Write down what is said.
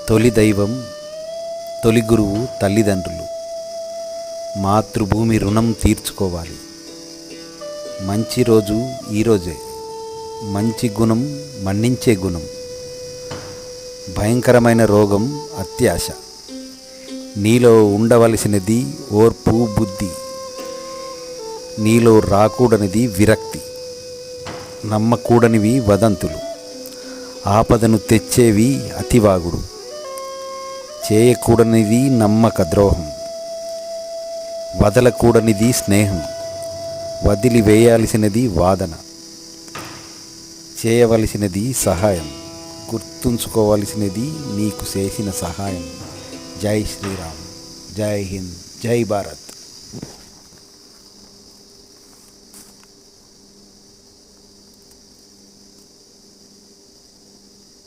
తొలి దైవం, తొలి గురువు తల్లిదండ్రులు. మాతృభూమి రుణం తీర్చుకోవాలి. మంచి రోజు ఈరోజే. మంచి గుణం మన్నించే గుణం. భయంకరమైన రోగం అత్యాశ. నీలో ఉండవలసినది ఓర్పు, బుద్ధి. నీలో రాకూడనిది విరక్తి. నమ్మకూడనివి వదంతులు. ఆపదను తెచ్చేవి అతివాగుడు. చేయకూడనిది నమ్మక ద్రోహం. వదలకూడనిది స్నేహం. వదిలివేయాల్సినది వాదన. చేయవలసినది సహాయం. గుర్తుంచుకోవలసినది నీకు చేసిన సహాయం. జై శ్రీరామ్. జై హింద్. జై భారత్.